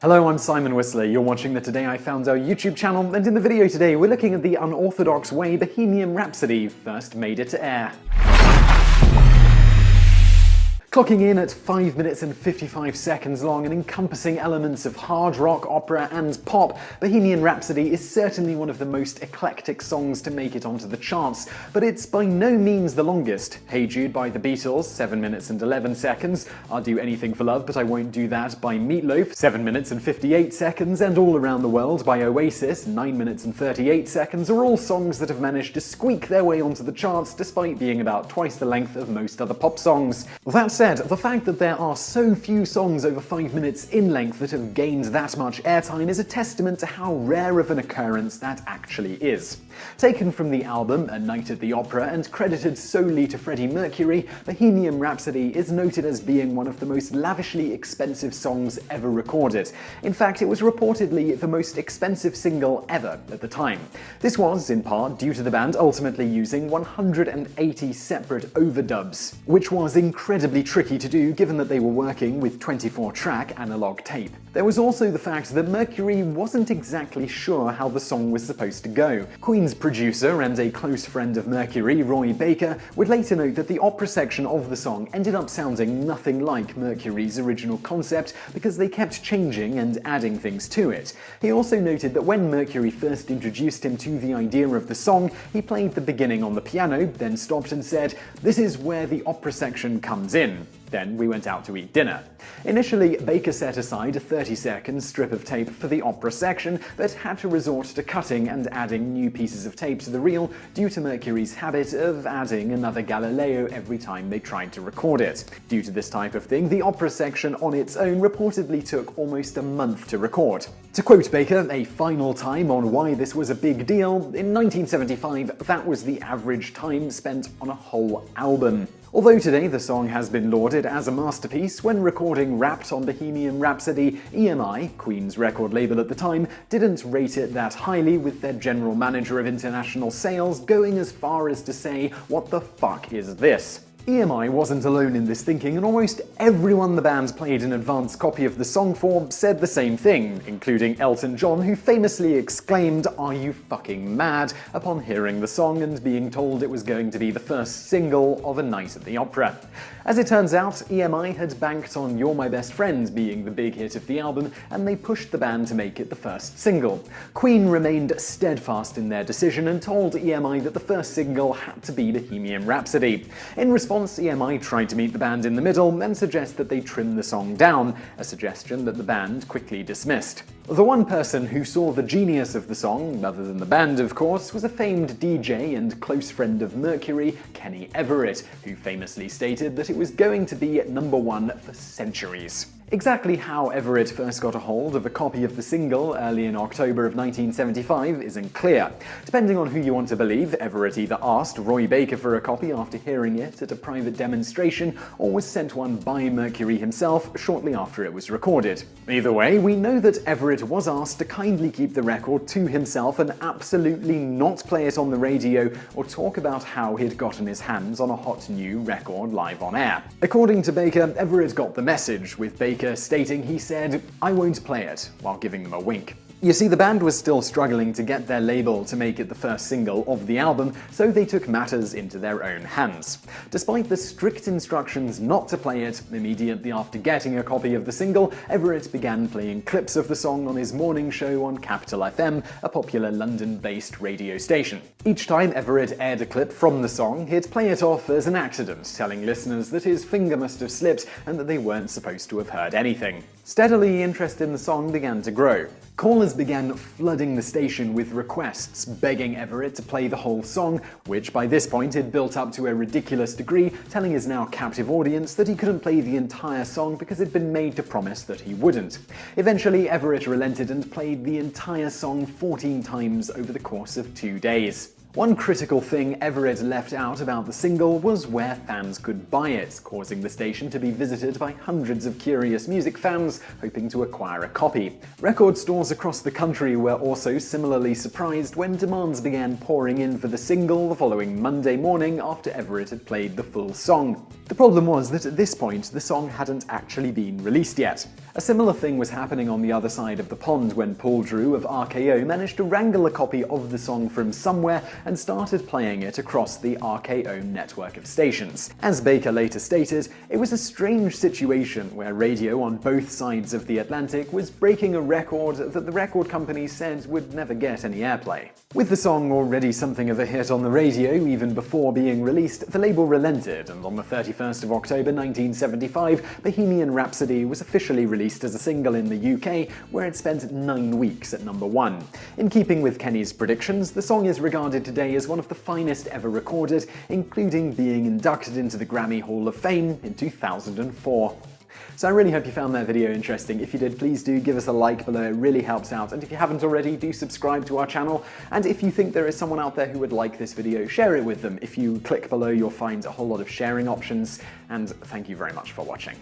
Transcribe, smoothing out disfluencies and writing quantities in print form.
Hello, I'm Simon Whistler. You're watching the Today I Found Our YouTube channel, and in the video today we're looking at the unorthodox way Bohemian Rhapsody first made it to air. Clocking in at 5 minutes and 55 seconds long and encompassing elements of hard rock, opera and pop, Bohemian Rhapsody is certainly one of the most eclectic songs to make it onto the charts, but it's by no means the longest. Hey Jude by the Beatles, 7 minutes and 11 seconds, I'll Do Anything for Love But I Won't Do That by Meatloaf, 7 minutes and 58 seconds, and All Around the World by Oasis, 9 minutes and 38 seconds, are all songs that have managed to squeak their way onto the charts despite being about twice the length of most other pop songs. That said, the fact that there are so few songs over 5 minutes in length that have gained that much airtime is a testament to how rare of an occurrence that actually is. Taken from the album A Night at the Opera and credited solely to Freddie Mercury, Bohemian Rhapsody is noted as being one of the most lavishly expensive songs ever recorded. In fact, it was reportedly the most expensive single ever at the time. This was, in part, due to the band ultimately using 180 separate overdubs, which was incredibly tricky to do given that they were working with 24-track analog tape. There was also the fact that Mercury wasn't exactly sure how the song was supposed to go. Queen's producer and a close friend of Mercury, Roy Baker, would later note that the opera section of the song ended up sounding nothing like Mercury's original concept because they kept changing and adding things to it. He also noted that when Mercury first introduced him to the idea of the song, he played the beginning on the piano, then stopped and said, "This is where the opera section comes in." Then we went out to eat dinner. Initially, Baker set aside a 30-second strip of tape for the opera section, but had to resort to cutting and adding new pieces of tape to the reel due to Mercury's habit of adding another Galileo every time they tried to record it. Due to this type of thing, the opera section on its own reportedly took almost a month to record. To quote Baker, a final time on why this was a big deal, in 1975, that was the average time spent on a whole album. Although today the song has been lauded as a masterpiece, when recording Wrapped on Bohemian Rhapsody, EMI, Queen's record label at the time, didn't rate it that highly, with their general manager of international sales going as far as to say, "What the fuck is this?" EMI wasn't alone in this thinking, and almost everyone the band played an advance copy of the song for said the same thing, including Elton John, who famously exclaimed, "Are you fucking mad?" upon hearing the song and being told it was going to be the first single of A Night at the Opera. As it turns out, EMI had banked on You're My Best Friend being the big hit of the album, and they pushed the band to make it the first single. Queen remained steadfast in their decision and told EMI that the first single had to be Bohemian Rhapsody. In response, EMI tried to meet the band in the middle and suggest that they trim the song down, a suggestion that the band quickly dismissed. The one person who saw the genius of the song, other than the band of course, was a famed DJ and close friend of Mercury, Kenny Everett, who famously stated that it was going to be #1 for centuries. Exactly how Everett first got a hold of a copy of the single early in October of 1975 isn't clear. Depending on who you want to believe, Everett either asked Roy Baker for a copy after hearing it at a private demonstration, or was sent one by Mercury himself shortly after it was recorded. Either way, we know that Everett was asked to kindly keep the record to himself and absolutely not play it on the radio or talk about how he'd gotten his hands on a hot new record live on air. According to Baker, Everett got the message, with Baker stating he said, "I won't play it," while giving them a wink. You see, the band was still struggling to get their label to make it the first single of the album, so they took matters into their own hands. Despite the strict instructions not to play it, immediately after getting a copy of the single, Everett began playing clips of the song on his morning show on Capital FM, a popular London-based radio station. Each time Everett aired a clip from the song, he'd play it off as an accident, telling listeners that his finger must have slipped and that they weren't supposed to have heard anything. Steadily, interest in the song began to grow. Callers began flooding the station with requests, begging Everett to play the whole song, which by this point had built up to a ridiculous degree, telling his now captive audience that he couldn't play the entire song because he'd been made to promise that he wouldn't. Eventually, Everett relented and played the entire song 14 times over the course of 2 days. One critical thing Everett left out about the single was where fans could buy it, causing the station to be visited by hundreds of curious music fans hoping to acquire a copy. Record stores across the country were also similarly surprised when demands began pouring in for the single the following Monday morning after Everett had played the full song. The problem was that at this point, the song hadn't actually been released yet. A similar thing was happening on the other side of the pond when Paul Drew of RKO managed to wrangle a copy of the song from somewhere and started playing it across the RKO network of stations. As Baker later stated, it was a strange situation where radio on both sides of the Atlantic was breaking a record that the record company said would never get any airplay. With the song already something of a hit on the radio even before being released, the label relented, and on the 31st of October 1975, Bohemian Rhapsody was officially released as a single in the UK, where it spent 9 weeks at number 1. In keeping with Kenny's predictions, the song is regarded today as one of the finest ever recorded, including being inducted into the Grammy Hall of Fame in 2004. So I really hope you found that video interesting. If you did, please do give us a like below, it really helps out. And if you haven't already, do subscribe to our channel. And if you think there is someone out there who would like this video, share it with them. If you click below, you'll find a whole lot of sharing options. And thank you very much for watching.